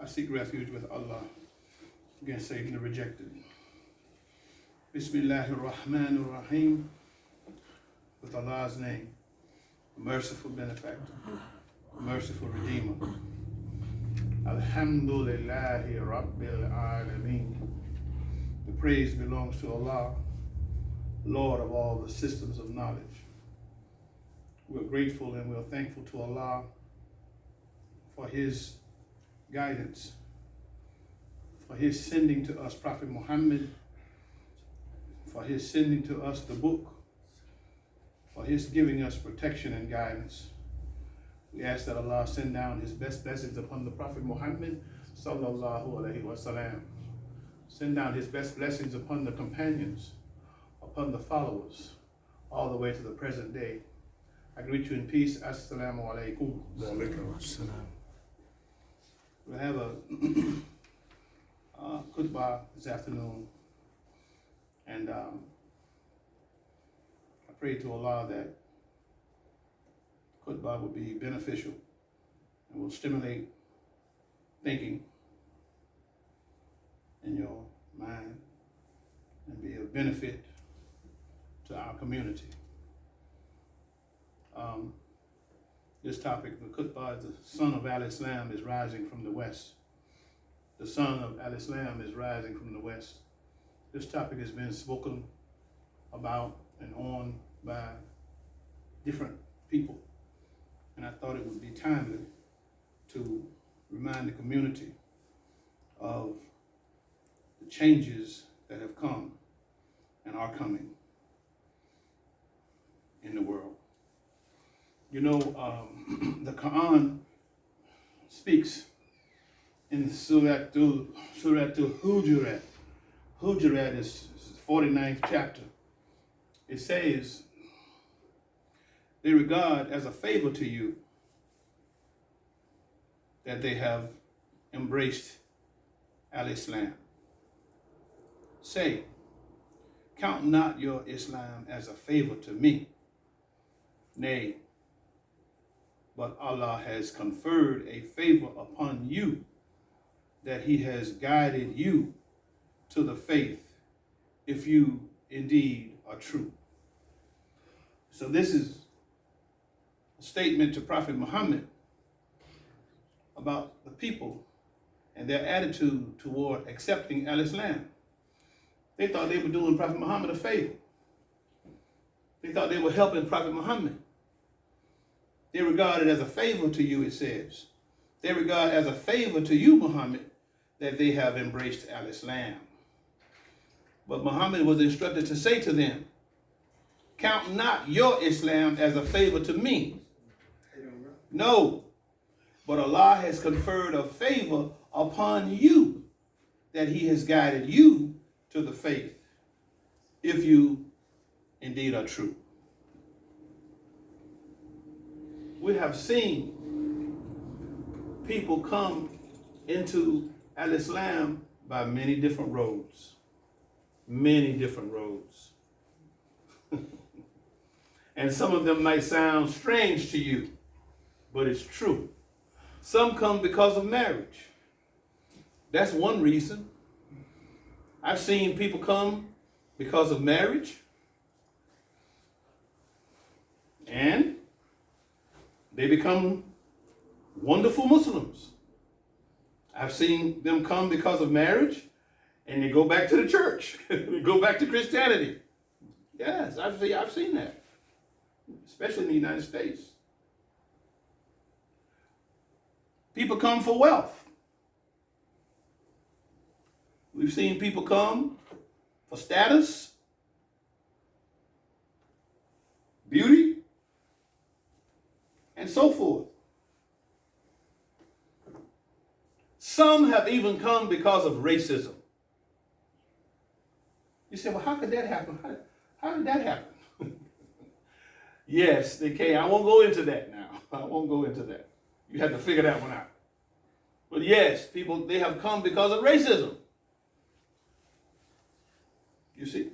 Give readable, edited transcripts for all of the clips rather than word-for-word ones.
seek refuge with Allah against Satan the rejected. Bismillahir Rahmanir Rahim. With Allah's name, the merciful benefactor, the merciful redeemer. Alhamdulillahi Rabbil Alameen. The praise belongs to Allah, Lord of all the systems of knowledge. We're grateful and we're thankful to Allah for His guidance, for His sending to us Prophet Muhammad, for His sending to us the book, for His giving us protection and guidance. We ask that Allah send down His best blessings upon the Prophet Muhammad sallallahu alaihi wasallam. Send down His best blessings upon the companions, upon the followers, all the way to the present day. I greet you in peace. Assalamu alaikum. We'll have a Khutbah this afternoon, and I pray to Allah that Khutbah will be beneficial and will stimulate thinking in your mind and be of benefit to our community. This topic, the Khutbah, the son of al-Islam is rising from the west. The son of al-Islam is rising from the west. This topic has been spoken about and on by different people. And I thought it would be timely to remind the community of the changes that have come and are coming in the world. You know, the Quran speaks in Surah Al-Hujurat. Hujurat is 49th chapter. It says, they regard as a favor to you that they have embraced al-Islam. Say, count not your Islam as a favor to me. Nay, but Allah has conferred a favor upon you, that He has guided you to the faith, if you indeed are true. So this is a statement to Prophet Muhammad about the people and their attitude toward accepting al-Islam. They thought they were doing Prophet Muhammad a favor. They thought they were helping Prophet Muhammad. They regard it as a favor to you, it says. They regard as a favor to you, Muhammad, that they have embraced al-Islam. But Muhammad was instructed to say to them, count not your Islam as a favor to me. No, but Allah has conferred a favor upon you, that He has guided you to the faith, if you indeed are true. We have seen people come into al-Islam by many different roads. Many different roads. And some of them might sound strange to you, but it's true. Some come because of marriage. That's one reason. I've seen people come because of marriage, and they become wonderful Muslims. I've seen them come because of marriage, and they go back to the church. They go back to Christianity. Yes, I've seen that, especially in the United States. People come for wealth. We've seen people come for status, beauty, and so forth. Some have even come because of racism. You say, well, how could that happen? How did that happen? Yes, they can. I won't go into that now. I won't go into that. You have to figure that one out. But yes, people, they have come because of racism. You see?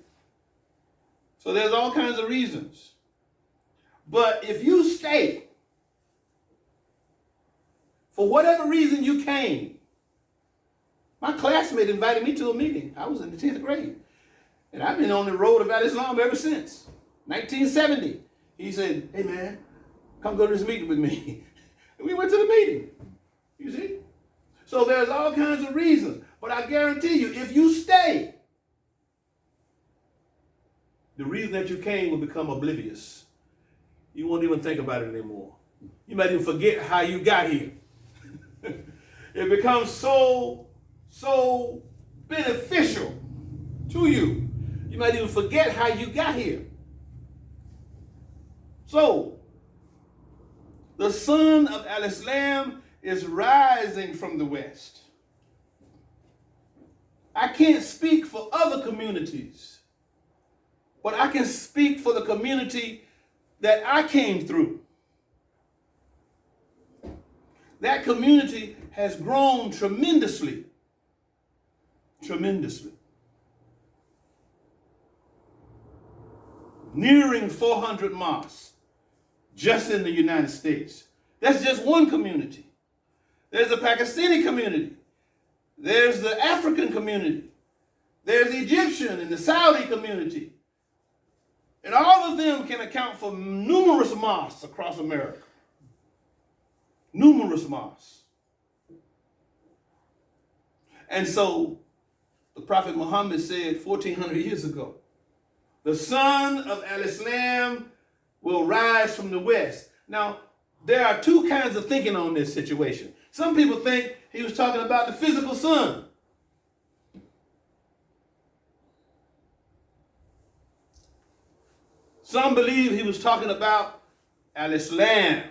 So there's all kinds of reasons. But if you stay, for whatever reason you came, My classmate invited me to a meeting. I was in the 10th grade. And I've been on the road of al-Islam ever since. 1970. He said, hey man, come go to this meeting with me. And we went to the meeting. You see? So there's all kinds of reasons. But I guarantee you, if you stay, the reason that you came will become oblivious. You won't even think about it anymore. You might even forget how you got here. It becomes so beneficial to you. You might even forget how you got here. So, the sun of al-Islam is rising from the west. I can't speak for other communities, but I can speak for the community that I came through. That community has grown tremendously. Tremendously. Nearing 400 mosques just in the United States. That's just one community. There's the Pakistani community. There's the African community. There's the Egyptian and the Saudi community. And all of them can account for numerous mosques across America. Numerous mosques. And so the Prophet Muhammad said 1400 years ago, the sun of al-Islam will rise from the west. Now, there are two kinds of thinking on this situation. Some people think he was talking about the physical sun. Some believe he was talking about al-Islam.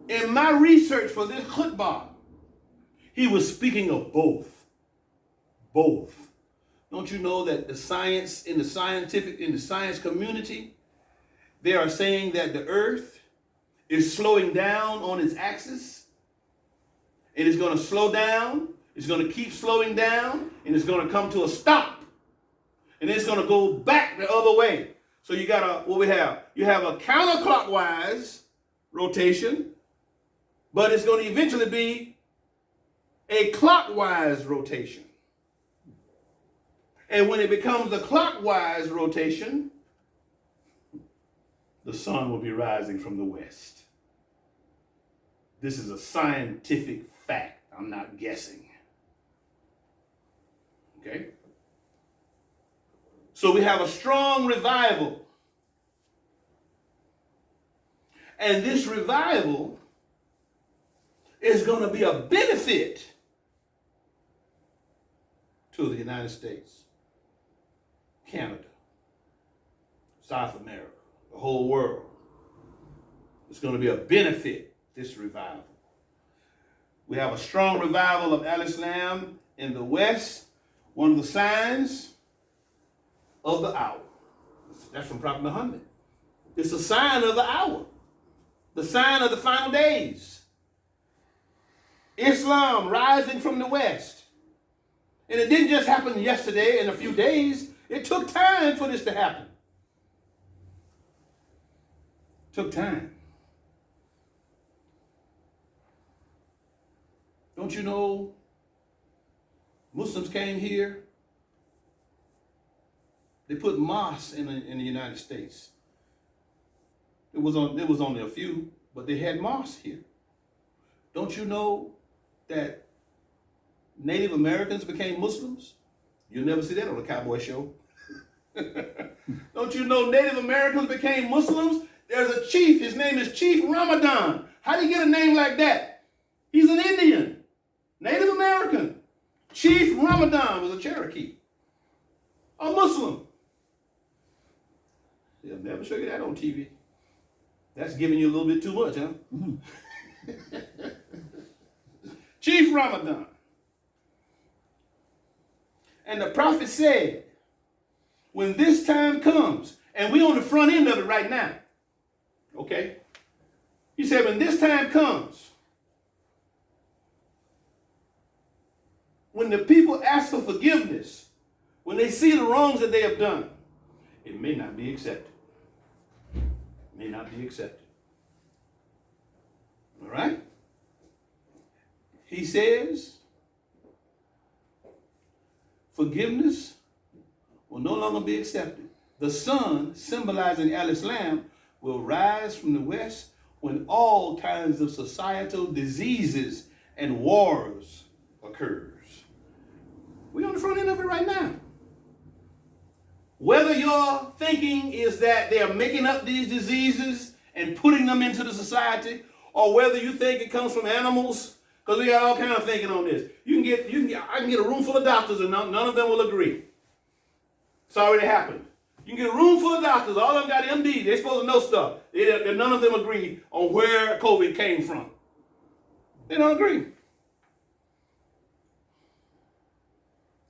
In my research for this khutbah, he was speaking of both. Both. Don't you know that the science community, they are saying that the earth is slowing down on its axis. It is going to slow down. It's going to keep slowing down, and it's going to come to a stop. And it's going to go back the other way. So you got what we have? You have a counterclockwise rotation, but it's going to eventually be a clockwise rotation. And when it becomes a clockwise rotation, the sun will be rising from the west. This is a scientific fact. I'm not guessing. Okay? So we have a strong revival. And this revival is going to be a benefit to the United States, Canada, South America, the whole world. It's going to be a benefit, this revival. We have a strong revival of al-Islam in the West. One of the signs of the hour. That's from Prophet Muhammad. It's a sign of the hour. The sign of the final days. Islam rising from the West. And it didn't just happen yesterday in a few days. It took time for this to happen. Took time. Don't you know Muslims came here? They put mosques in the United States. It was only a few, but they had mosques here. Don't you know that Native Americans became Muslims? You'll never see that on a cowboy show. Don't you know Native Americans became Muslims? There's a chief. His name is Chief Ramadan. How do you get a name like that? He's an Indian, Native American. Chief Ramadan was a Cherokee, a Muslim. They'll never show you that on TV. That's giving you a little bit too much, huh? Mm-hmm. Chief Ramadan. And the prophet said, when this time comes, and we're on the front end of it right now, okay? He said, when this time comes, when the people ask for forgiveness, when they see the wrongs that they have done, it may not be accepted. May not be accepted. All right? he says, forgiveness will no longer be accepted. The sun, symbolizing al-Islam, will rise from the west when all kinds of societal diseases and wars occurs. We're on the front end of it right now. Whether your thinking is that they're making up these diseases and putting them into the society, or whether you think it comes from animals, because we got all kind of thinking on this. I can get a room full of doctors and none of them will agree. It's already happened. You can get a room full of doctors, all of them got MD, they're supposed to know stuff. None of them agree on where COVID came from. They don't agree.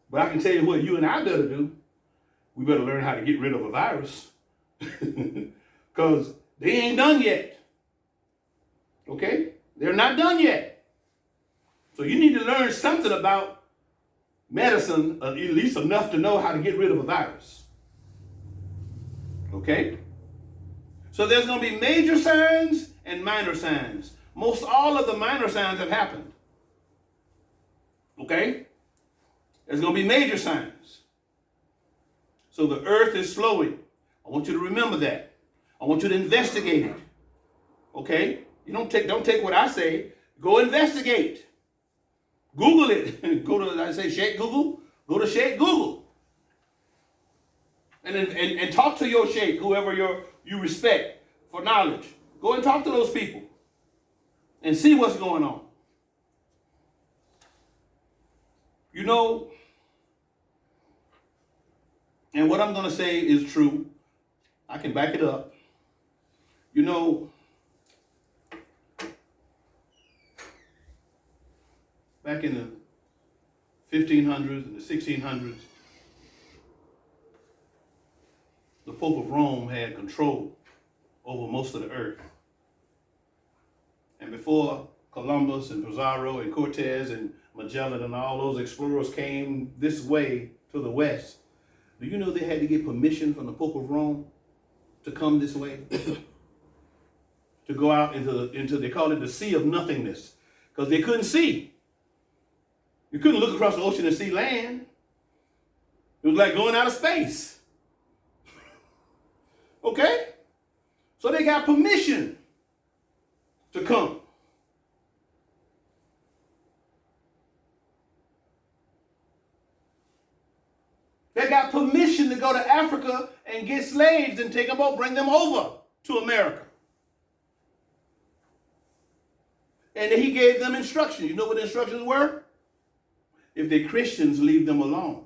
But I can tell you what you and I better do. We better learn how to get rid of a virus. Because they ain't done yet. Okay? They're not done yet. So you need to learn something about medicine, at least enough to know how to get rid of a virus. Okay? So there's going to be major signs and minor signs. Most all of the minor signs have happened. Okay? There's going to be major signs. So the earth is slowing. I want you to remember that. I want you to investigate it. Okay? You don't take what I say. Go investigate. Google it. Go to, I say, Sheikh Google. Go to Sheikh Google. And talk to your Sheikh, whoever you respect for knowledge. Go and talk to those people. And see what's going on. You know, and what I'm going to say is true. I can back it up. You know, back in the 1500s and the 1600s, the Pope of Rome had control over most of the earth. And before Columbus and Pizarro and Cortez and Magellan and all those explorers came this way to the west, do you know they had to get permission from the Pope of Rome to come this way? To go out into they call it the Sea of Nothingness, because they couldn't see. You couldn't look across the ocean and see land. It was like going out of space. Okay? So they got permission to come. They got permission to go to Africa and get slaves and take them over, bring them over to America. And he gave them instructions. You know what the instructions were? If they're Christians, leave them alone.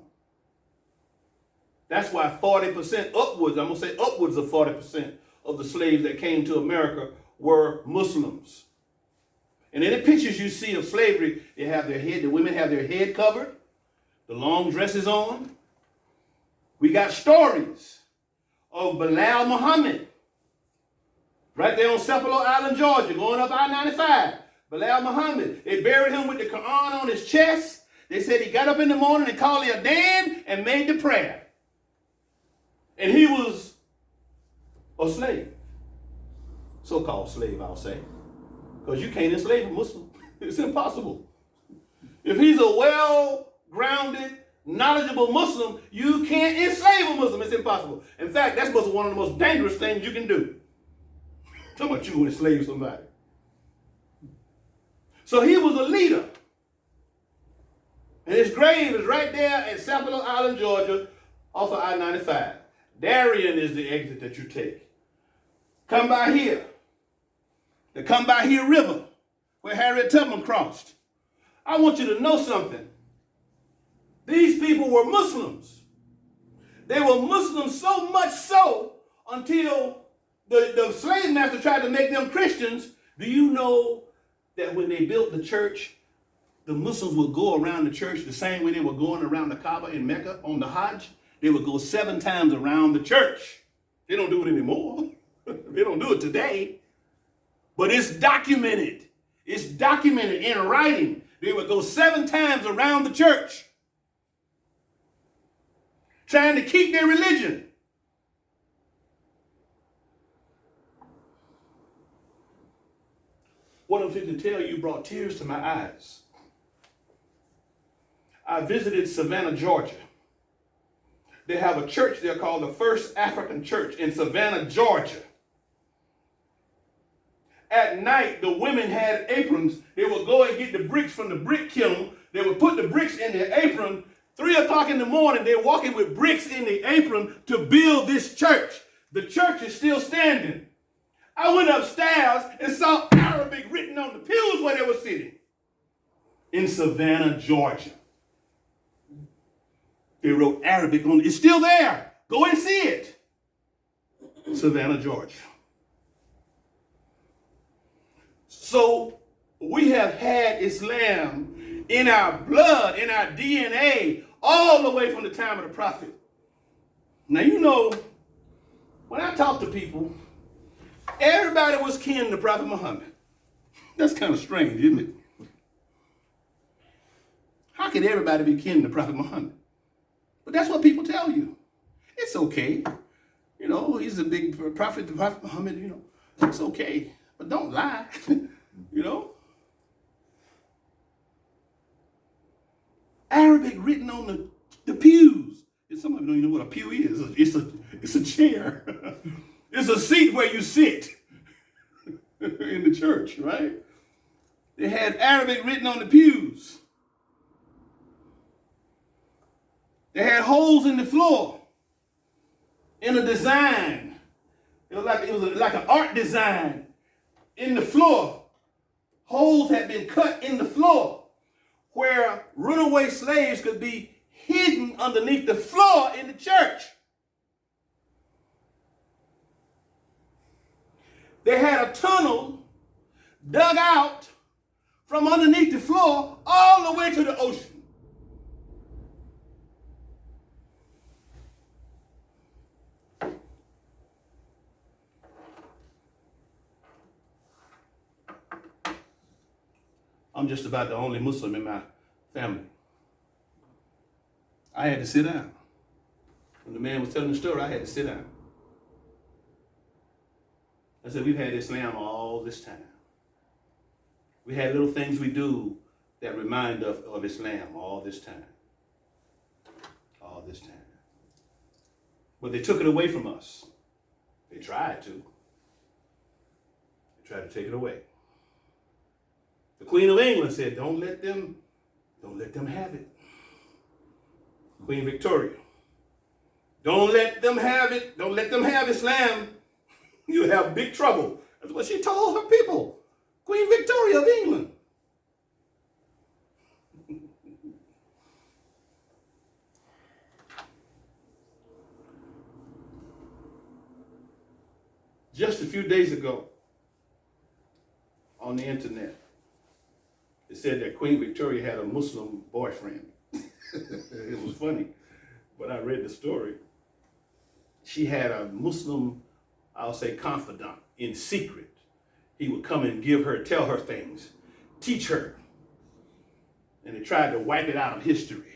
That's why 40% upwards, I'm going to say upwards of 40% of the slaves that came to America were Muslims. And in the pictures you see of slavery, they have their head, the women have their head covered, the long dresses on. We got stories of Bilal Muhammad, right there on Statesville Island, Georgia, going up I-95. Bilal Muhammad, they buried him with the Quran on his chest. They said he got up in the morning and called the Adhan and made the prayer. And he was a slave. So-called slave, I'll say. Because you can't enslave a Muslim. It's impossible. If he's a well-grounded, knowledgeable Muslim, you can't enslave a Muslim. It's impossible. In fact, that's one of the most dangerous things you can do. Talk about you enslave somebody. So he was a leader. And his grave is right there at Statesville Island, Georgia, off of I-95. Darien is the exit that you take. Come by here. The Come By Here River, where Harriet Tubman crossed. I want you to know something. These people were Muslims. They were Muslims so much so until the slave master tried to make them Christians. Do you know that when they built the church, the Muslims would go around the church the same way they were going around the Kaaba in Mecca on the Hajj? They would go 7 times around the church. They don't do it anymore. They don't do it today. But it's documented. It's documented in writing. They would go 7 times around the church, trying to keep their religion. What I'm going to tell you brought tears to my eyes. I visited Savannah, Georgia. They have a church there called the First African Church in Savannah, Georgia. At night, the women had aprons. They would go and get the bricks from the brick kiln. They would put the bricks in their apron. 3 o'clock in the morning, they're walking with bricks in the apron to build this church. The church is still standing. I went upstairs and saw Arabic written on the pews where they were sitting. In Savannah, Georgia. They wrote Arabic on it. It's still there. Go and see it. Savannah, Georgia. So we have had Islam in our blood, in our DNA, all the way from the time of the prophet. Now, you know, when I talk to people, everybody was kin to Prophet Muhammad. That's kind of strange, isn't it? How could everybody be kin to Prophet Muhammad? But that's what people tell you. It's okay. You know, he's a big prophet, the Prophet Muhammad, you know. It's okay. But don't lie, you know. Arabic written on the pews. And some of you don't even know what a pew is. It's a chair. It's a seat where you sit in the church, right? They had Arabic written on the pews. They had holes in the floor in a design. It was like an art design in the floor. Holes had been cut in the floor where runaway slaves could be hidden underneath the floor in the church. They had a tunnel dug out from underneath the floor all the way to the ocean. I'm just about the only Muslim in my family. I had to sit down. When the man was telling the story, I had to sit down. I said, we've had Islam all this time. We had little things we do that remind us of Islam all this time. All this time. But they took it away from us. They tried to. They tried to take it away. The Queen of England said, don't let them have it. Queen Victoria. Don't let them have it. Don't let them have Islam. You'll have big trouble. That's what she told her people. Queen Victoria of England. Just a few days ago on the internet, it said that Queen Victoria had a Muslim boyfriend. It was funny, but I read the story. She had a Muslim, I'll say, confidant in secret. He would come and tell her things, teach her. And they tried to wipe it out of history.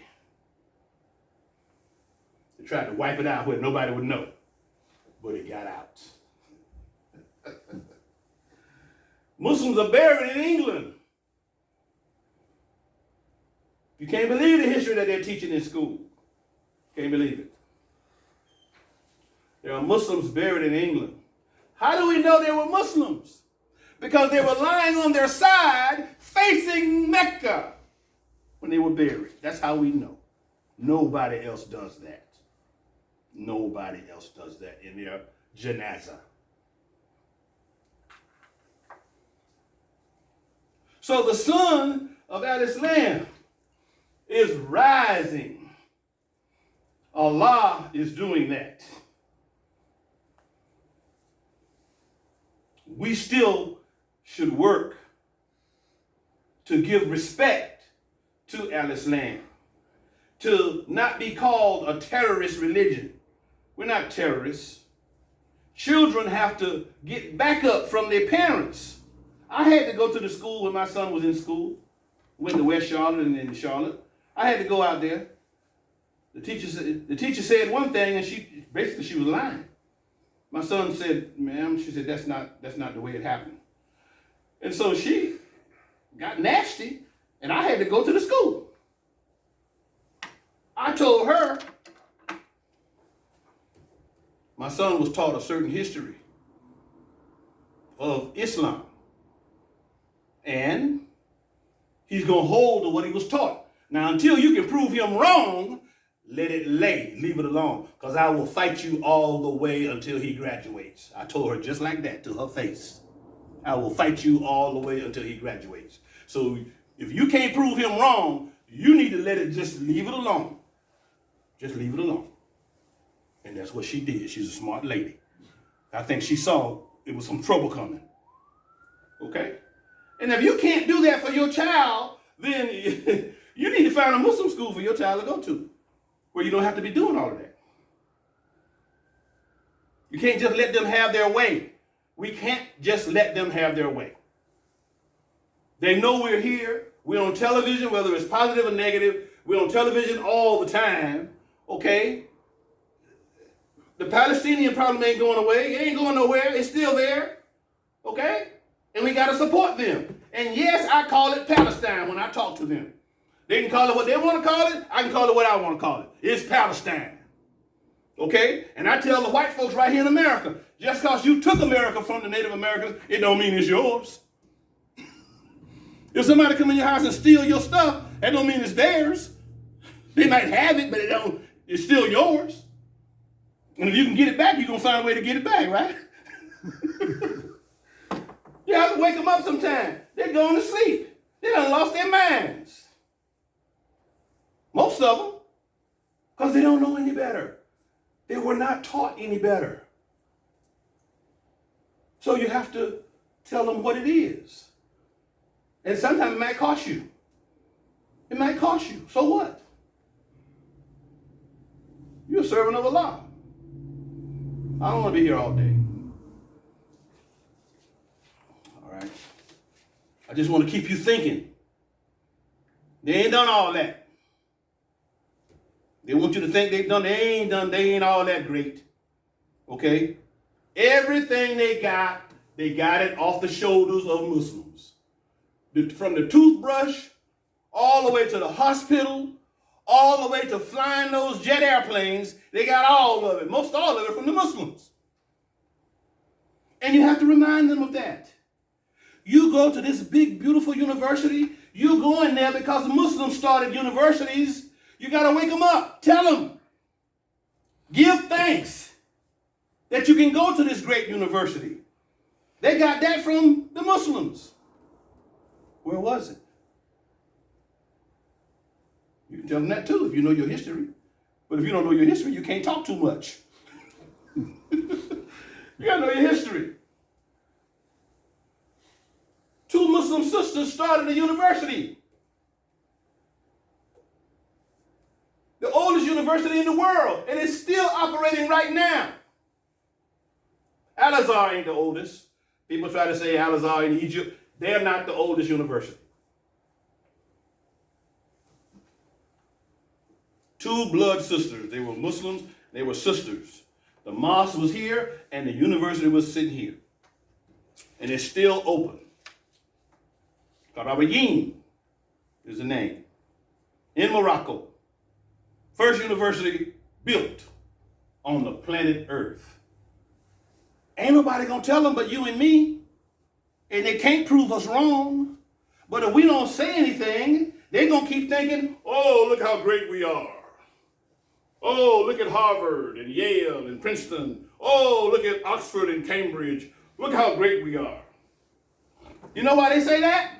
They tried to wipe it out where nobody would know, but it got out. Muslims are buried in England. You can't believe the history that they're teaching in school. Can't believe it. There are Muslims buried in England. How do we know they were Muslims? Because they were lying on their side facing Mecca when they were buried. That's how we know. Nobody else does that. Nobody else does that in their janazah. So the son of al-Islam is rising. Allah is doing that. We still should work to give respect to al-Islam, to not be called a terrorist religion. We're not terrorists. Children have to get back up from their parents. I had to go to the school when my son was in school. Went to West Charlotte and in Charlotte. I had to go out there. The teacher said one thing, and she was lying. My son said, "Ma'am," she said, that's not the way it happened. And so she got nasty, and I had to go to the school. I told her my son was taught a certain history of Islam. And he's going to hold to what he was taught. Now, until you can prove him wrong, let it lay. Leave it alone. Because I will fight you all the way until he graduates. I told her just like that to her face. I will fight you all the way until he graduates. So if you can't prove him wrong, you need to let it, just leave it alone. Just leave it alone. And that's what she did. She's a smart lady. I think she saw it was some trouble coming. Okay? And if you can't do that for your child, then you need to find a Muslim school for your child to go to, where you don't have to be doing all of that. You can't just let them have their way. We can't just let them have their way. They know we're here. We're on television, whether it's positive or negative. We're on television all the time. Okay? The Palestinian problem ain't going away. It ain't going nowhere. It's still there. Okay? And we got to support them. And yes, I call it Palestine when I talk to them. They can call it what they want to call it. I can call it what I want to call it. It's Palestine. Okay? And I tell the white folks right here in America, just because you took America from the Native Americans, it don't mean it's yours. If somebody come in your house and steal your stuff, that don't mean it's theirs. They might have it, but it's still yours. And if you can get it back, you're going to find a way to get it back, right? You have to wake them up sometime. They're going to sleep. They done lost their minds. Most of them. Because they don't know any better. They were not taught any better. So you have to tell them what it is. And sometimes it might cost you. It might cost you. So what? You're a servant of Allah. I don't want to be here all day. All right. I just want to keep you thinking. They ain't done all that. They want you to think they ain't all that great. Okay? Everything they got it off the shoulders of Muslims. From the toothbrush, all the way to the hospital, all the way to flying those jet airplanes, they got all of it, most all of it from the Muslims. And you have to remind them of that. You go to this big, beautiful university, you're going there because the Muslims started universities. You got to wake them up. Tell them. Give thanks that you can go to this great university. They got that from the Muslims. Where was it? You can tell them that too if you know your history. But if you don't know your history, you can't talk too much. You got to know your history. 2 Muslim sisters started a university. The oldest university in the world, and it's still operating right now. Al-Azhar ain't the oldest. People try to say Al-Azhar in Egypt. They're not the oldest university. 2 blood sisters. They were Muslims. They were sisters. The mosque was here, and the university was sitting here. And it's still open. Karabayin is the name. In Morocco. First university built on the planet Earth. Ain't nobody gonna tell them but you and me. And they can't prove us wrong. But if we don't say anything, they're gonna keep thinking, oh, look how great we are. Oh, look at Harvard and Yale and Princeton. Oh, look at Oxford and Cambridge. Look how great we are. You know why they say that?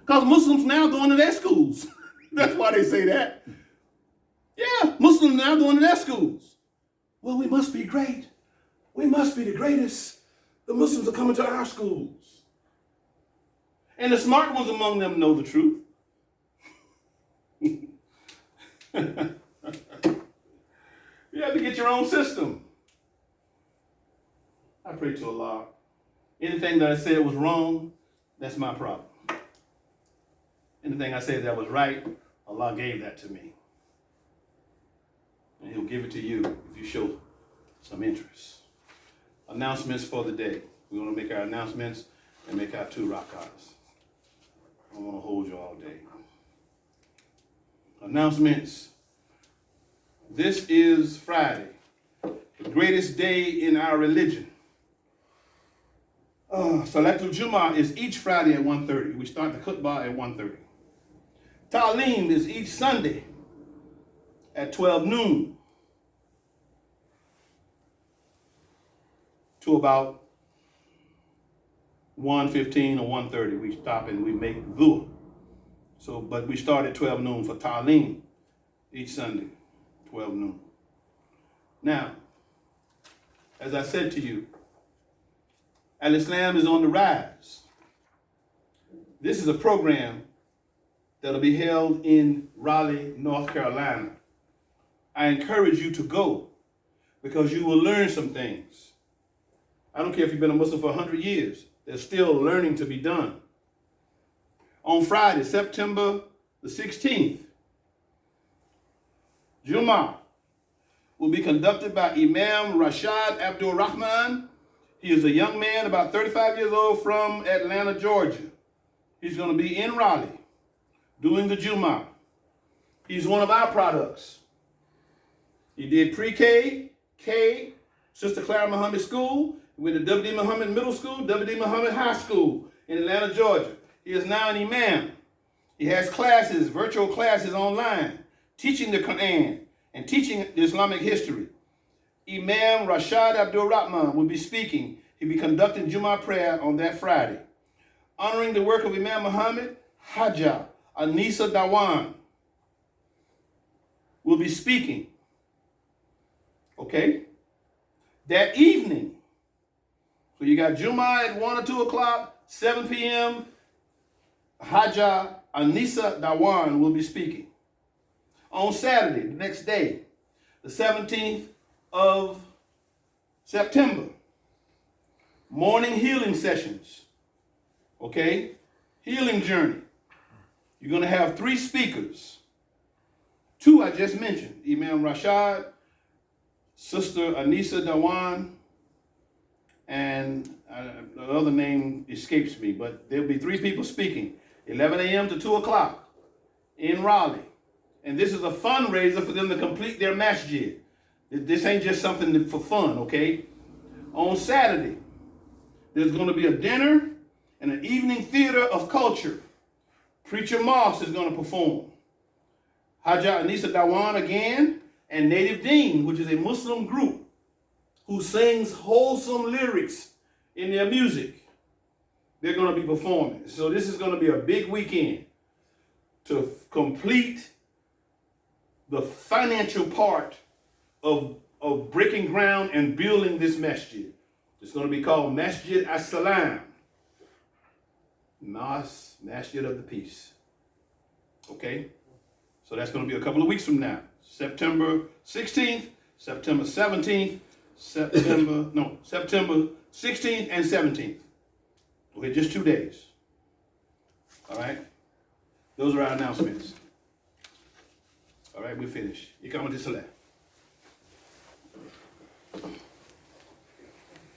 Because Muslims now going to their schools. That's why they say that. Yeah, Muslims now going to their schools. Well, we must be great. We must be the greatest. The Muslims are coming to our schools. And the smart ones among them know the truth. You have to get your own system. I pray to Allah. Anything that I said was wrong, that's my problem. Anything I said that was right, Allah gave that to me. And He'll give it to you if you show some interest. Announcements for the day. We're going to make our announcements and make our 2 rak'ahs. I don't want to hold you all day. Announcements. This is Friday, the greatest day in our religion. Salatul Jummah is each Friday at 1:30. We start the Khutbah at 1:30. Ta'aleem is each Sunday at 12 noon to about 1:15 or 1:30. We stop and we make dhuhr. But we start at 12 noon for Ta'aleem each Sunday, 12 noon. Now, as I said to you, Al-Islam is on the rise. This is a program that'll be held in Raleigh, North Carolina. I encourage you to go because you will learn some things. I don't care if you've been a Muslim for 100 years. There's still learning to be done. On Friday, September the 16th, Jummah will be conducted by Imam Rashad Abdul Rahman. He is a young man, about 35 years old, from Atlanta, Georgia. He's going to be in Raleigh doing the Jummah. He's one of our products. He did pre-K, K, Sister Clara Muhammad School, with the W.D. Muhammad Middle School, W.D. Muhammad High School in Atlanta, Georgia. He is now an imam. He has classes, virtual classes online, teaching the Quran and teaching Islamic history. Imam Rashad Abdul Rahman will be speaking. He'll be conducting Jummah prayer on that Friday. Honoring the work of Imam Muhammad, Hajjah Anisa Dawan will be speaking. Okay? That evening, so you got Jummah at 1 or 2 o'clock, 7 p.m., Hajjah Anisa Dawan will be speaking. On Saturday, the next day, the 17th of September, morning healing sessions. Okay? Healing journey. You're going to have 3 speakers. 2 I just mentioned, Imam Rashad, Sister Anisa Dawan, and the other name escapes me, but there'll be 3 people speaking, 11 a.m. to 2 o'clock in Raleigh. And this is a fundraiser for them to complete their Masjid. This ain't just something for fun, okay? On Saturday, there's going to be a dinner and an evening theater of culture. Preacher Moss is going to perform. Hajjah Anisa Dawan again, and Native Deen, which is a Muslim group who sings wholesome lyrics in their music. They're going to be performing. So this is going to be a big weekend to complete the financial part of breaking ground and building this masjid. It's going to be called Masjid as-Salam. Masjid of the Peace. Okay? So that's going to be a couple of weeks from now. September 16th, September 17th, September 16th and 17th. Okay, just 2 days. All right? Those are our announcements. All right, we're finished. You come with this left.